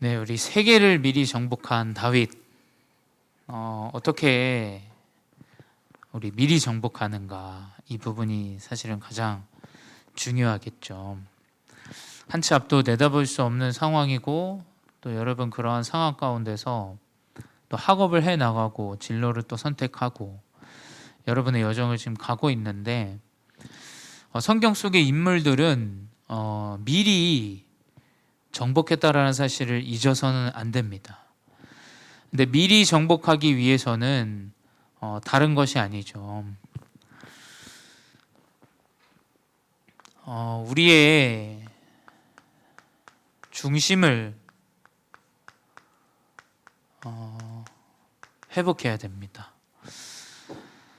네, 우리 세계를 미리 정복한 다윗. 어떻게 우리 미리 정복하는가, 이 부분이 사실은 가장 중요하겠죠. 한 치 앞도 내다볼 수 없는 상황이고, 또 여러분 그러한 상황 가운데서 또 학업을 해 나가고 진로를 또 선택하고 여러분의 여정을 지금 가고 있는데, 성경 속의 인물들은 미리 정복했다라는 사실을 잊어서는 안 됩니다. 근데 미리 정복하기 위해서는 다른 것이 아니죠. 우리의 중심을 회복해야 됩니다.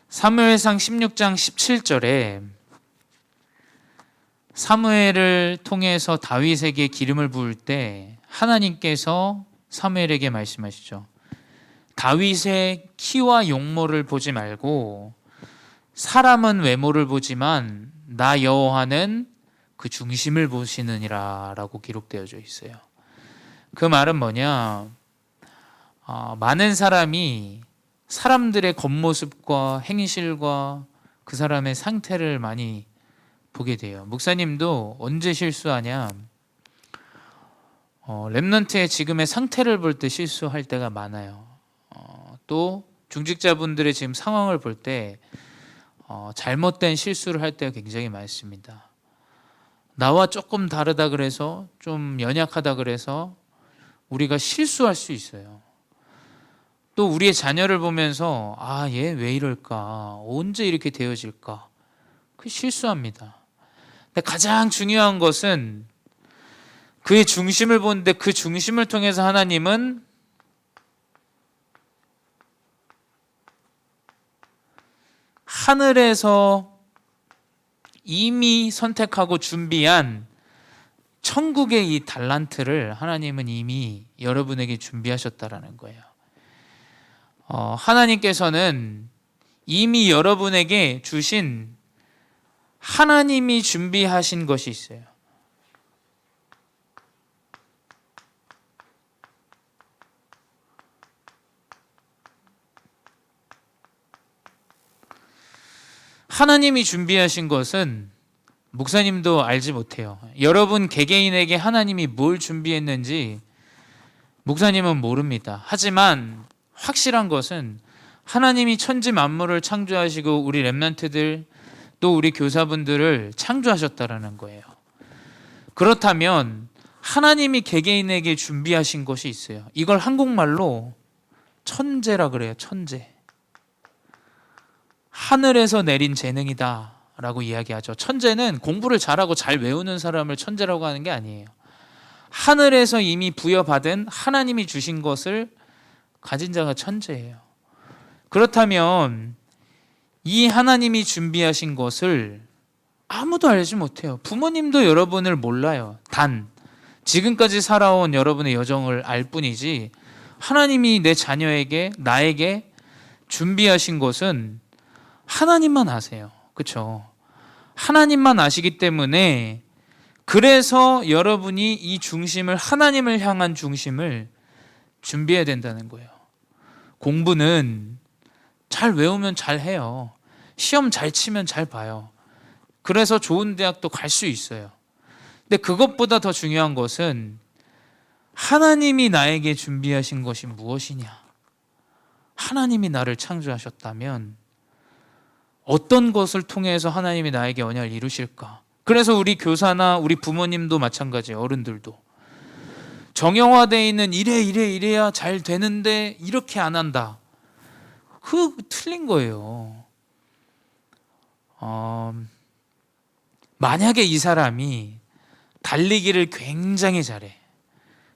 사무엘상 16장 17절에 사무엘을 통해서 다윗에게 기름을 부을 때 하나님께서 사무엘에게 말씀하시죠. 다윗의 키와 용모를 보지 말고 사람은 외모를 보지만 나 여호와는 그 중심을 보시느니라 라고 기록되어져 있어요. 그 말은 뭐냐, 많은 사람이 사람들의 겉모습과 행실과 그 사람의 상태를 많이 보게 돼요. 목사님도 언제 실수하냐, 렘넌트의 지금의 상태를 볼 때 실수할 때가 많아요. 또 중직자분들의 지금 상황을 볼 때 잘못된 실수를 할 때가 굉장히 많습니다. 나와 조금 다르다 그래서, 좀 연약하다 그래서 우리가 실수할 수 있어요. 또 우리의 자녀를 보면서 얘 왜 이럴까, 언제 이렇게 되어질까, 그 실수합니다. 근데 가장 중요한 것은 그의 중심을 보는데, 그 중심을 통해서 하나님은 하늘에서 이미 선택하고 준비한 천국의 이 달란트를 하나님은 이미 여러분에게 준비하셨다라는 거예요. 하나님께서는 이미 여러분에게 주신 하나님이 준비하신 것이 있어요. 하나님이 준비하신 것은 목사님도 알지 못해요. 여러분 개개인에게 하나님이 뭘 준비했는지 목사님은 모릅니다. 하지만 확실한 것은 하나님이 천지 만물을 창조하시고 우리 렘넌트들, 또 우리 교사분들을 창조하셨다라는 거예요. 그렇다면 하나님이 개개인에게 준비하신 것이 있어요. 이걸 한국말로 천재라 그래요. 천재. 하늘에서 내린 재능이다 라고 이야기하죠. 천재는 공부를 잘하고 잘 외우는 사람을 천재라고 하는 게 아니에요. 하늘에서 이미 부여받은 하나님이 주신 것을 가진 자가 천재예요. 그렇다면 이 하나님이 준비하신 것을 아무도 알지 못해요. 부모님도 여러분을 몰라요. 단 지금까지 살아온 여러분의 여정을 알 뿐이지, 하나님이 내 자녀에게, 나에게 준비하신 것은 하나님만 아세요. 그렇죠? 하나님만 아시기 때문에, 그래서 여러분이 이 중심을, 하나님을 향한 중심을 준비해야 된다는 거예요. 공부는 잘 외우면 잘 해요. 시험 잘 치면 잘 봐요. 그래서 좋은 대학도 갈 수 있어요. 근데 그것보다 더 중요한 것은 하나님이 나에게 준비하신 것이 무엇이냐. 하나님이 나를 창조하셨다면 어떤 것을 통해서 하나님이 나에게 언약을 이루실까? 그래서 우리 교사나 우리 부모님도 마찬가지예요. 어른들도 정형화되어 있는 이래야 잘 되는데 이렇게 안 한다, 그거 틀린 거예요. 만약에 이 사람이 달리기를 굉장히 잘해,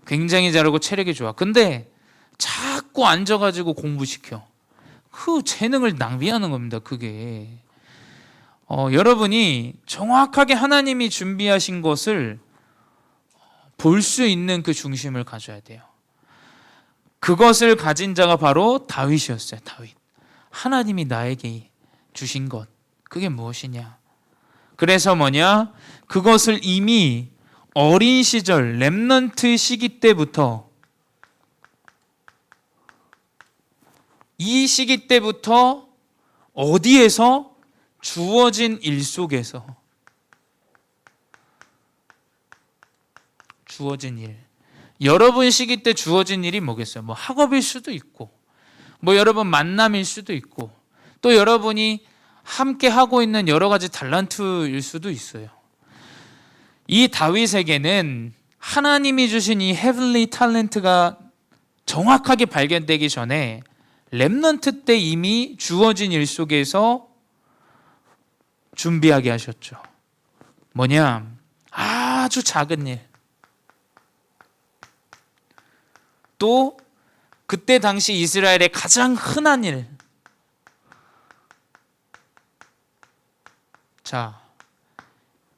굉장히 잘하고 체력이 좋아, 근데 자꾸 앉아가지고 공부시켜, 그 재능을 낭비하는 겁니다. 그게 여러분이 정확하게 하나님이 준비하신 것을 볼 수 있는 그 중심을 가져야 돼요. 그것을 가진 자가 바로 다윗이었어요. 다윗. 하나님이 나에게 주신 것, 그게 무엇이냐? 그래서 그것을 이미 어린 시절 렘넌트 시기 때부터 이 시기 때부터 어디에서? 주어진 일 속에서. 주어진 일. 여러분 시기 때 주어진 일이 뭐겠어요? 뭐 학업일 수도 있고, 뭐 여러분 만남일 수도 있고, 또 여러분이 함께 하고 있는 여러 가지 달란트일 수도 있어요. 이 다윗에게는 하나님이 주신 이 헤블리 탤런트가 정확하게 발견되기 전에 렘넌트 때 이미 주어진 일 속에서 준비하게 하셨죠. 뭐냐? 아주 작은 일. 또 그때 당시 이스라엘의 가장 흔한 일. 자,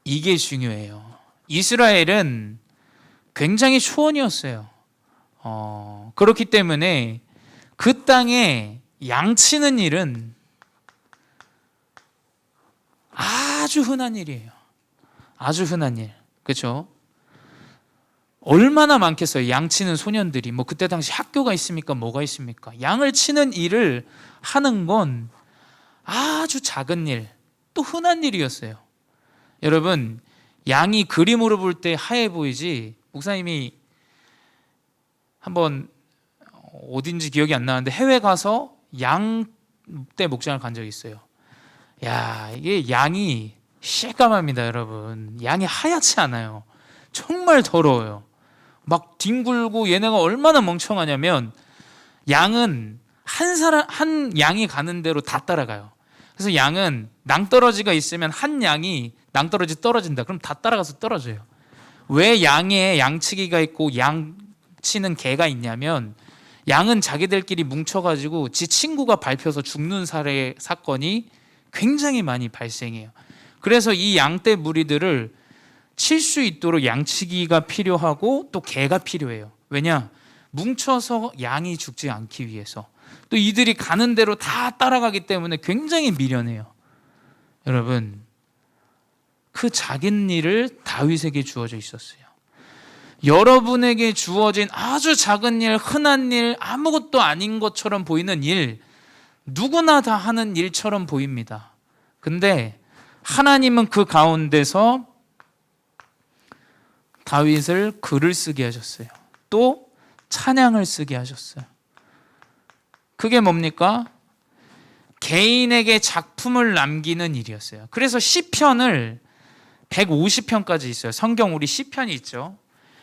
이게 중요해요. 이스라엘은 굉장히 초원이었어요. 그렇기 때문에 그 땅에 양치는 일은 아주 흔한 일이에요. 아주 흔한 일. 그렇죠? 얼마나 많겠어요. 양치는 소년들이. 뭐 그때 당시 학교가 있습니까? 뭐가 있습니까? 양을 치는 일을 하는 건 아주 작은 일, 또 흔한 일이었어요. 여러분, 양이 그림으로 볼 때 하얘 보이지, 목사님이 한번 어딘지 기억이 안 나는데 해외 가서 양떼 목장을 간 적이 있어요. 야, 이게 양이 새까맣니다, 여러분. 양이 하얗지 않아요. 정말 더러워요. 막 뒹굴고, 얘네가 얼마나 멍청하냐면 양은 한 양이 가는 대로 다 따라가요. 그래서 양은 낭떠러지가 있으면 한 양이 낭떠러지 떨어진다. 그럼 다 따라가서 떨어져요. 왜 양에 양치기가 있고 양치는 개가 있냐면, 양은 자기들끼리 뭉쳐가지고 지 친구가 밟혀서 죽는 사건이 굉장히 많이 발생해요. 그래서 이 양떼 무리들을 칠 수 있도록 양치기가 필요하고 또 개가 필요해요. 왜냐? 뭉쳐서 양이 죽지 않기 위해서. 또 이들이 가는 대로 다 따라가기 때문에 굉장히 미련해요. 여러분, 그 작은 일을 다윗에게 주어져 있었어요. 여러분에게 주어진 아주 작은 일, 흔한 일, 아무것도 아닌 것처럼 보이는 일, 누구나 다 하는 일처럼 보입니다. 근데 하나님은 그 가운데서 다윗을 글을 쓰게 하셨어요. 또 찬양을 쓰게 하셨어요. 그게 뭡니까? 개인에게 작품을 남기는 일이었어요. 그래서 시편을 150편까지 있어요. 성경 우리 시편이 있죠.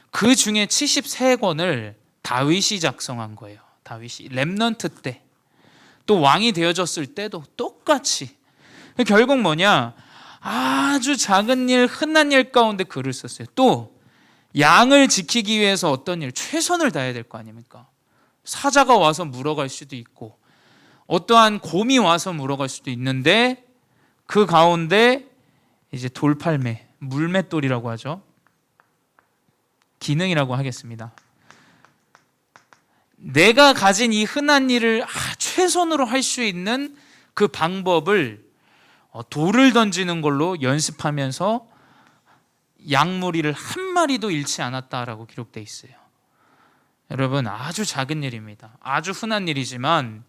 그 중에 73권을 다윗이 작성한 거예요. 다윗이 렘넌트 때, 또 왕이 되어졌을 때도 똑같이. 결국 뭐냐? 아주 작은 일, 흔한 일 가운데 글을 썼어요. 또 양을 지키기 위해서 어떤 일, 최선을 다해야 될 거 아닙니까? 사자가 와서 물어갈 수도 있고, 어떠한 곰이 와서 물어갈 수도 있는데, 그 가운데 이제 돌팔매, 물맷돌이라고 하죠. 기능이라고 하겠습니다. 내가 가진 이 흔한 일을 최선으로 할 수 있는 그 방법을 돌을 던지는 걸로 연습하면서 양무리를 한 마리도 잃지 않았다라고 기록되어 있어요. 여러분, 아주 작은 일입니다. 아주 흔한 일이지만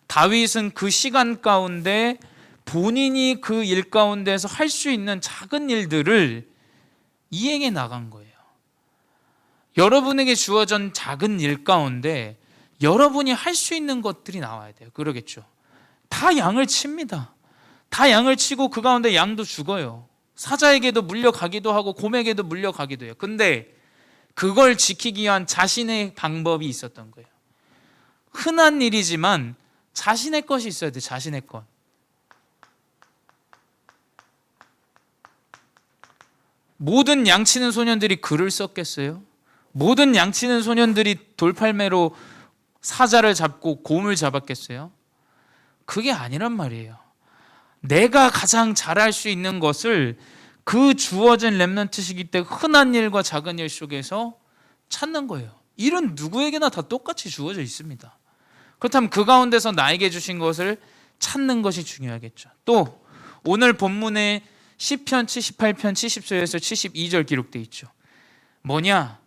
다윗은 그 시간 가운데 본인이 그 일 가운데서 할 수 있는 작은 일들을 이행해 나간 거예요. 여러분에게 주어진 작은 일 가운데 여러분이 할 수 있는 것들이 나와야 돼요. 그러겠죠. 다 양을 칩니다. 다 양을 치고 그 가운데 양도 죽어요. 사자에게도 물려가기도 하고 곰에게도 물려가기도 해요. 근데 그걸 지키기 위한 자신의 방법이 있었던 거예요. 흔한 일이지만 자신의 것이 있어야 돼. 자신의 것. 모든 양치는 소년들이 글을 썼겠어요? 모든 양치는 소년들이 돌팔매로 사자를 잡고 곰을 잡았겠어요? 그게 아니란 말이에요. 내가 가장 잘할 수 있는 것을 그 주어진 렘넌트 시기 때 흔한 일과 작은 일 속에서 찾는 거예요. 일은 누구에게나 다 똑같이 주어져 있습니다. 그렇다면 그 가운데서 나에게 주신 것을 찾는 것이 중요하겠죠. 또 오늘 본문에 시편 78편 70절에서 72절 기록되어 있죠. 뭐냐?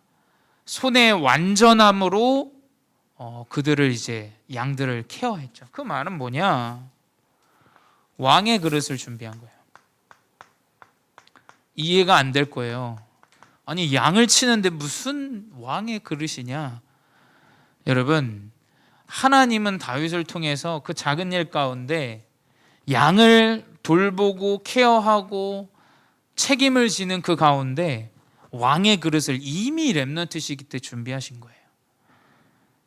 손의 완전함으로 그들을 이제 양들을 케어했죠. 그 말은 뭐냐? 왕의 그릇을 준비한 거예요. 이해가 안 될 거예요. 아니 양을 치는데 무슨 왕의 그릇이냐? 여러분, 하나님은 다윗을 통해서 그 작은 일 가운데 양을 돌보고 케어하고 책임을 지는 그 가운데 왕의 그릇을 이미 렘넌트 시기 때 준비하신 거예요.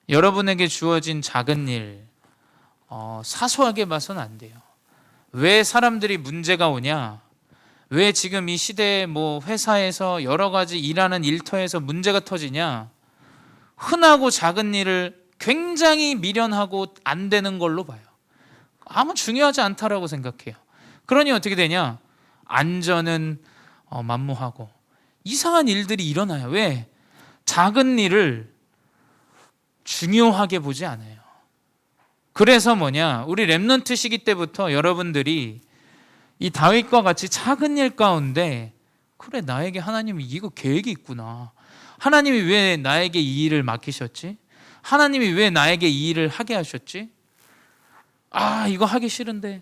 여러분에게 주어진 작은 일 사소하게 봐서는 안 돼요. 왜 사람들이 문제가 오냐? 왜 지금 이 시대에 회사에서 여러 가지 일하는 일터에서 문제가 터지냐? 흔하고 작은 일을 굉장히 미련하고 안 되는 걸로 봐요. 아무 중요하지 않다라고 생각해요. 그러니 어떻게 되냐? 안전은 만무하고 이상한 일들이 일어나요. 왜? 작은 일을 중요하게 보지 않아요. 그래서 우리 렘넌트 시기 때부터 여러분들이 이 다윗과 같이 작은 일 가운데 그래, 나에게 하나님이 이거 계획이 있구나. 하나님이 왜 나에게 이 일을 맡기셨지? 하나님이 왜 나에게 이 일을 하게 하셨지? 이거 하기 싫은데.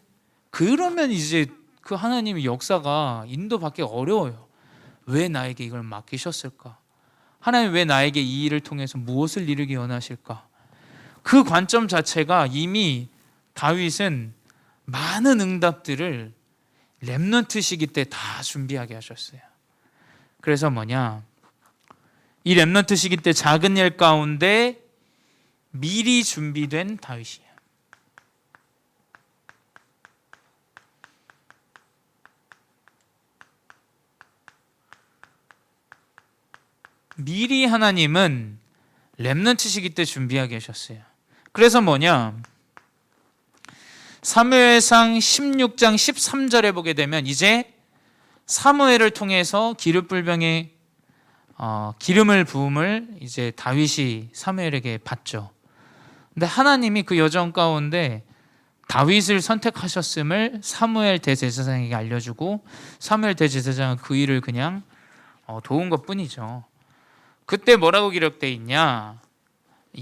그러면 이제 그 하나님의 역사가 인도받기 어려워요. 왜 나에게 이걸 맡기셨을까? 하나님 왜 나에게 이 일을 통해서 무엇을 이루기 원하실까? 그 관점 자체가 이미 다윗은 많은 응답들을 렘넌트 시기 때 다 준비하게 하셨어요. 그래서 이 렘넌트 시기 때 작은 일 가운데 미리 준비된 다윗이에요. 미리 하나님은 렘넌트 시기 때 준비하게 하셨어요. 그래서 사무엘상 16장 13절에 보게 되면 이제 사무엘을 통해서 기름불병에 기름을 부음을 이제 다윗이 사무엘에게 받죠. 근데 하나님이 그 여정 가운데 다윗을 선택하셨음을 사무엘 대제사장에게 알려주고 사무엘 대제사장은 그 일을 그냥 도운 것뿐이죠. 그때 뭐라고 기록되어 있냐?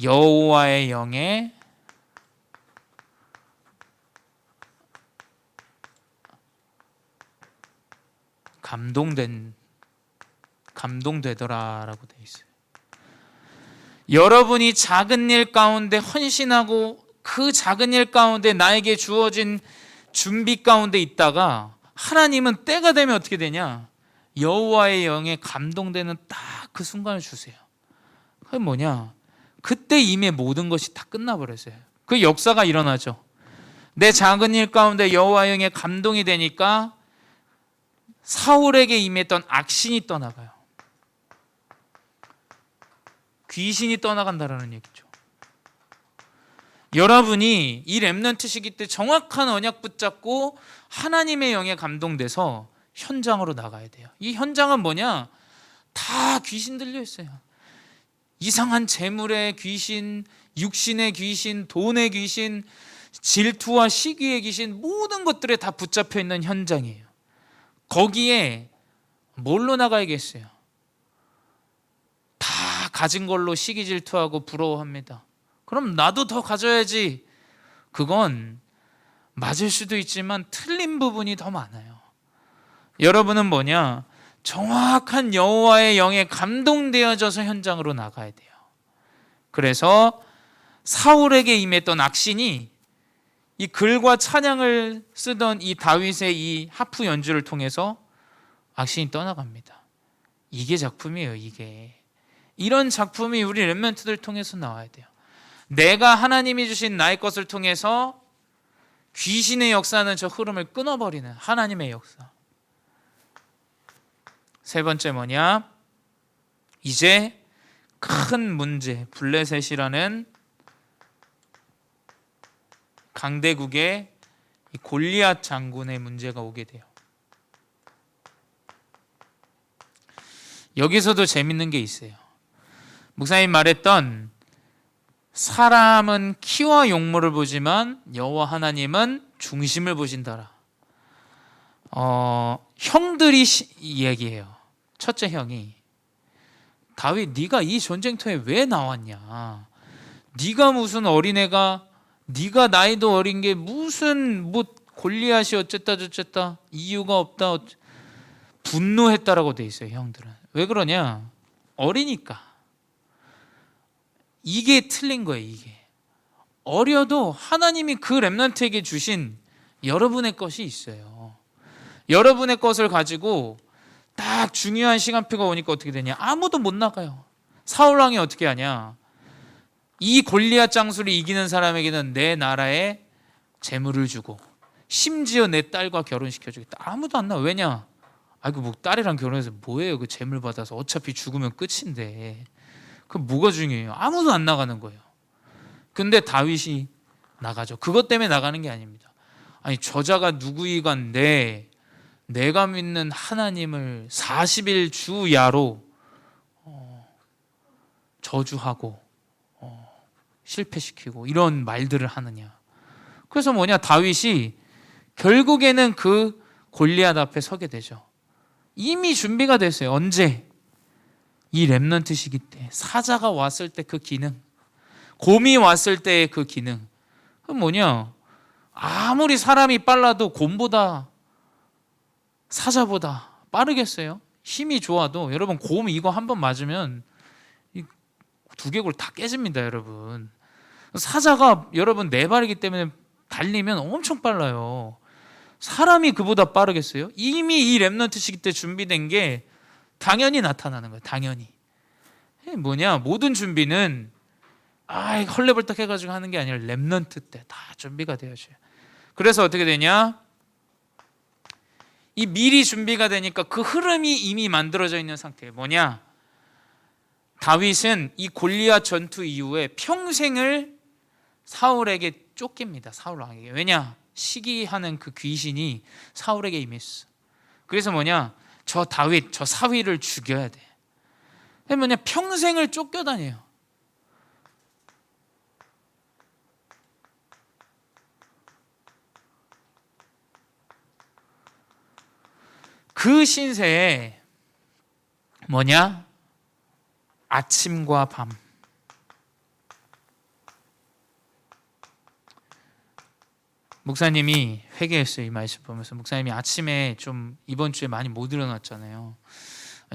여호와의 영에 감동되더라라고 되어 있어요. 여러분이 작은 일 가운데 헌신하고 그 작은 일 가운데 나에게 주어진 준비 가운데 있다가 하나님은 때가 되면 어떻게 되냐? 여호와의 영에 감동되는 딱 그 순간을 주세요. 그게 그때 이미 모든 것이 다 끝나버렸어요. 그 역사가 일어나죠. 내 작은 일 가운데 여호와의 영에 감동이 되니까 사울에게 임했던 악신이 떠나가요. 귀신이 떠나간다라는 얘기죠. 여러분이 이 렘넌트 시기 때 정확한 언약 붙잡고 하나님의 영에 감동돼서 현장으로 나가야 돼요. 이 현장은 다 귀신 들려 있어요. 이상한 재물의 귀신, 육신의 귀신, 돈의 귀신, 질투와 시기의 귀신, 모든 것들에 다 붙잡혀 있는 현장이에요. 거기에 뭘로 나가야겠어요? 다 가진 걸로 시기 질투하고 부러워합니다. 그럼 나도 더 가져야지. 그건 맞을 수도 있지만 틀린 부분이 더 많아요. 여러분은 정확한 여호와의 영에 감동되어져서 현장으로 나가야 돼요. 그래서 사울에게 임했던 악신이 이 글과 찬양을 쓰던 이 다윗의 이 하프 연주를 통해서 악신이 떠나갑니다. 이게 작품이에요. 이게 이런 작품이 우리 렘넌트들 통해서 나와야 돼요. 내가 하나님이 주신 나의 것을 통해서 귀신의 역사는 저 흐름을 끊어버리는 하나님의 역사. 세 번째 이제 큰 문제, 블레셋이라는 강대국의 골리앗 장군의 문제가 오게 돼요. 여기서도 재밌는 게 있어요. 목사님 말했던 사람은 키와 용모를 보지만 여호와 하나님은 중심을 보신다라. 형들이 이야기해요. 첫째 형이 다윗, 네가 이 전쟁터에 왜 나왔냐? 네가 무슨 어린애가, 네가 나이도 어린 게 무슨 뭐 골리앗이 어쨌다 저쨌다, 이유가 없다, 분노했다라고 돼 있어요. 형들은 왜 그러냐? 어리니까. 이게 틀린 거예요. 이게 어려도 하나님이 그 렘넌트에게 주신 여러분의 것이 있어요. 여러분의 것을 가지고 딱 중요한 시간표가 오니까 어떻게 되냐? 아무도 못 나가요. 사울왕이 어떻게 하냐? 이 골리앗 장수를 이기는 사람에게는 내 나라에 재물을 주고 심지어 내 딸과 결혼시켜주겠다. 아무도 안 나와. 왜냐? 아이고 뭐 딸이랑 결혼해서 뭐예요? 그 재물 받아서 어차피 죽으면 끝인데 그 뭐가 중요해요? 아무도 안 나가는 거예요. 근데 다윗이 나가죠. 그것 때문에 나가는 게 아닙니다. 아니 저자가 누구이간데 내가 믿는 하나님을 40일 주야로 저주하고 실패시키고 이런 말들을 하느냐. 그래서 뭐냐, 다윗이 결국에는 그 골리앗 앞에 서게 되죠. 이미 준비가 됐어요. 언제? 이 렘넌트 시기 때, 사자가 왔을 때 그 기능, 곰이 왔을 때의 그 기능. 그건 뭐냐, 아무리 사람이 빨라도 곰보다 사자보다 빠르겠어요? 힘이 좋아도 여러분 곰 이거 한번 맞으면 두개골 다 깨집니다. 여러분 사자가 여러분 네 발이기 때문에 달리면 엄청 빨라요. 사람이 그보다 빠르겠어요? 이미 이 렘넌트 시기 때 준비된 게 당연히 나타나는 거예요. 당연히. 뭐냐, 모든 준비는 헐레벌떡 해가지고 하는 게 아니라 렘넌트 때 다 준비가 되어져요. 그래서 어떻게 되냐, 이 미리 준비가 되니까 그 흐름이 이미 만들어져 있는 상태예요. 뭐냐, 다윗은 이 골리앗 전투 이후에 평생을 사울에게 쫓깁니다. 사울 왕에게. 왜냐, 시기하는 그 귀신이 사울에게 임했어. 그래서 뭐냐, 저 다윗, 저 사위를 죽여야 돼. 뭐냐, 평생을 쫓겨다녀요. 그 신세에 뭐냐, 아침과 밤. 목사님이 회개했어요. 이 말씀 보면서 목사님이 아침에 좀 이번 주에 많이 못 일어났잖아요.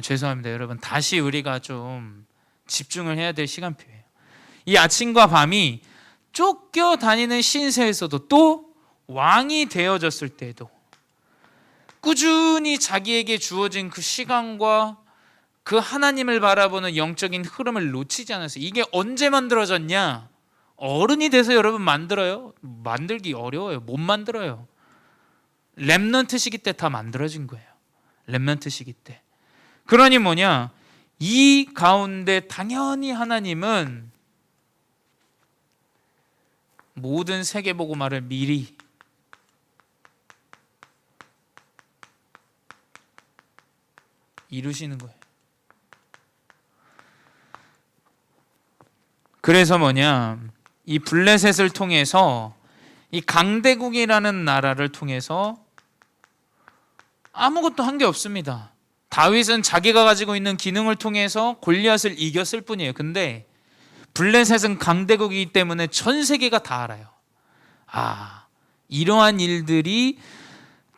죄송합니다. 여러분 다시 우리가 좀 집중을 해야 될 시간표예요. 이 아침과 밤이 쫓겨다니는 신세에서도 또 왕이 되어졌을 때에도 꾸준히 자기에게 주어진 그 시간과 그 하나님을 바라보는 영적인 흐름을 놓치지 않았어요. 이게 언제 만들어졌냐? 어른이 돼서 여러분 만들어요? 만들기 어려워요. 못 만들어요. 렘넌트 시기 때 다 만들어진 거예요. 렘넌트 시기 때. 그러니 뭐냐, 이 가운데 당연히 하나님은 모든 세계복음화를 미리 이루시는 거예요. 그래서 뭐냐, 이 블레셋을 통해서 이 강대국이라는 나라를 통해서 아무것도 한 게 없습니다. 다윗은 자기가 가지고 있는 기능을 통해서 골리앗을 이겼을 뿐이에요. 근데 블레셋은 강대국이기 때문에 전 세계가 다 알아요. 이러한 일들이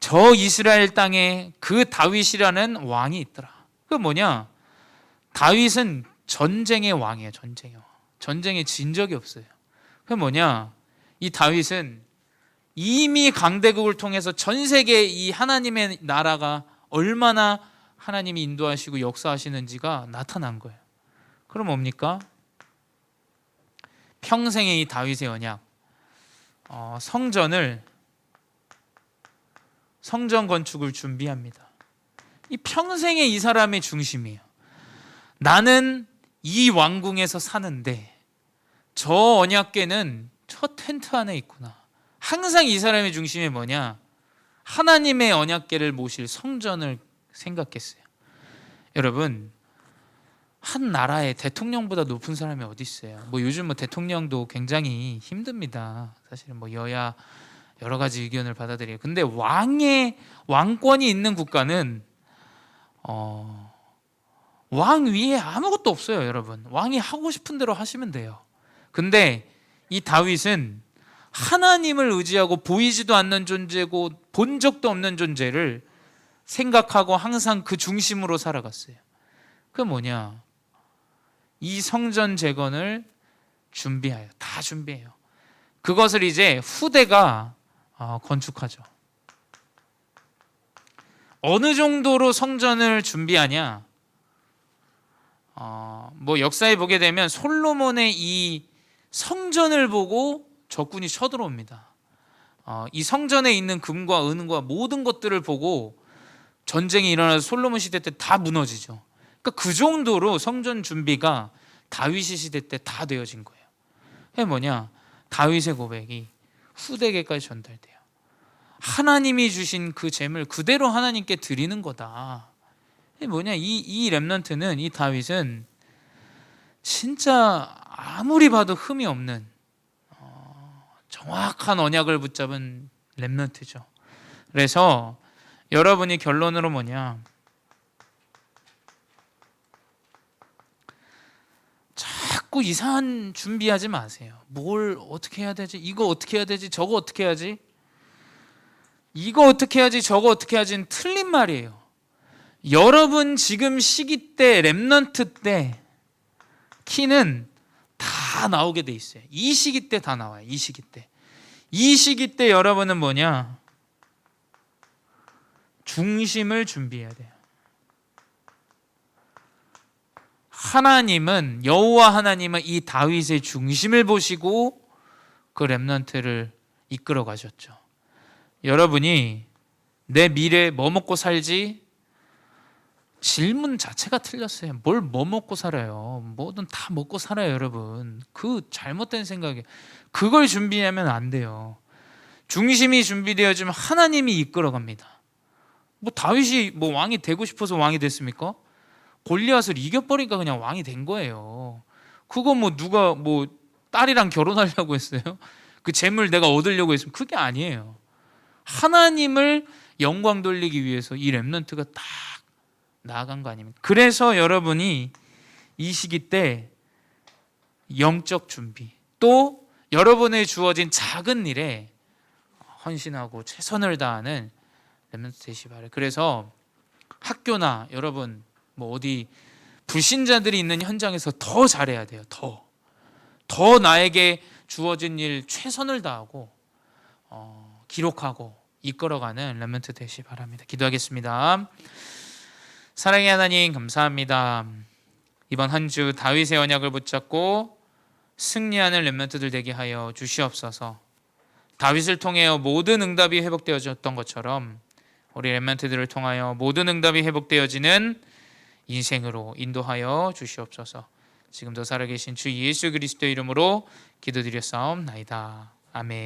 저 이스라엘 땅에 그 다윗이라는 왕이 있더라. 그 뭐냐, 다윗은 전쟁의 왕이에요. 전쟁의 왕. 전쟁에 진 적이 없어요. 그 뭐냐, 이 다윗은 이미 강대국을 통해서 전 세계 이 하나님의 나라가 얼마나 하나님이 인도하시고 역사하시는지가 나타난 거예요. 그럼 뭡니까? 평생의 이 다윗의 언약, 성전 건축을 준비합니다. 이 평생의 이 사람의 중심이에요. 나는 이 왕궁에서 사는데 저 언약궤는 저 텐트 안에 있구나. 항상 이 사람의 중심이 뭐냐, 하나님의 언약궤를 모실 성전을 생각했어요. 여러분, 한 나라의 대통령보다 높은 사람이 어디 있어요? 요즘 대통령도 굉장히 힘듭니다. 사실은 여야 여러 가지 의견을 받아들여요. 근데 왕권이 있는 국가는 왕 위에 아무것도 없어요. 여러분, 왕이 하고 싶은 대로 하시면 돼요. 근데 이 다윗은 하나님을 의지하고 보이지도 않는 존재고 본 적도 없는 존재를 생각하고 항상 그 중심으로 살아갔어요. 그게 뭐냐? 이 성전 재건을 준비해요. 다 준비해요. 그것을 이제 후대가 건축하죠. 어느 정도로 성전을 준비하냐? 뭐 역사에 보게 되면 솔로몬의 이 성전을 보고 적군이 쳐들어옵니다. 이 성전에 있는 금과 은과 모든 것들을 보고 전쟁이 일어나서 솔로몬 시대 때 다 무너지죠. 그러니까 그 정도로 성전 준비가 다윗 시대 때 다 되어진 거예요. 그게 뭐냐? 다윗의 고백이 후대에게까지 전달돼요. 하나님이 주신 그 재물 그대로 하나님께 드리는 거다. 이게 뭐냐? 이 렘넌트는, 이 다윗은 진짜 아무리 봐도 흠이 없는 정확한 언약을 붙잡은 렘넌트죠. 그래서 여러분이 결론으로 뭐냐? 자꾸 이상한 준비하지 마세요. 뭘 어떻게 해야 되지? 이거 어떻게 해야 되지? 저거 어떻게 해야지? 이거 어떻게 해야지? 저거 어떻게 해야지는 틀린 말이에요. 여러분 지금 시기 때, 렘넌트 때 키는 다 나오게 돼 있어요. 이 시기 때 다 나와요. 이 시기 때. 이 시기 때 여러분은 뭐냐? 중심을 준비해야 돼요. 하나님은, 여호와 하나님은 이 다윗의 중심을 보시고 그 렘넌트를 이끌어 가셨죠. 여러분이 내 미래에 뭐 먹고 살지? 질문 자체가 틀렸어요. 뭘 뭐 먹고 살아요? 뭐든 다 먹고 살아요, 여러분. 그 잘못된 생각에 그걸 준비하면 안 돼요. 중심이 준비되어지면 하나님이 이끌어 갑니다. 뭐 다윗이 뭐 왕이 되고 싶어서 왕이 됐습니까? 골리앗을 이겨버리니까 그냥 왕이 된 거예요. 그거 뭐 누가 뭐 딸이랑 결혼하려고 했어요? 그 재물 내가 얻으려고 했으면 그게 아니에요. 하나님을 영광 돌리기 위해서 이 렘넌트가 딱 나아간 거 아닙니까? 그래서 여러분이 이 시기 때 영적 준비, 또 여러분의 주어진 작은 일에 헌신하고 최선을 다하는 렘넌트 되시 바라요. 그래서 학교나 여러분 뭐 어디 불신자들이 있는 현장에서 더 잘해야 돼요. 더 나에게 주어진 일 최선을 다하고 기록하고 이끌어가는 렘넌트 되시 바랍니다. 기도하겠습니다. 사랑의 하나님, 감사합니다. 이번 한 주 다윗의 언약을 붙잡고 승리하는 렘넌트들 되게 하여 주시옵소서. 다윗을 통하여 모든 응답이 회복되어졌던 것처럼 우리 렘넌트들을 통하여 모든 응답이 회복되어지는 인생으로 인도하여 주시옵소서. 지금도 살아계신 주 예수 그리스도의 이름으로 기도드렸사옵나이다. 아멘.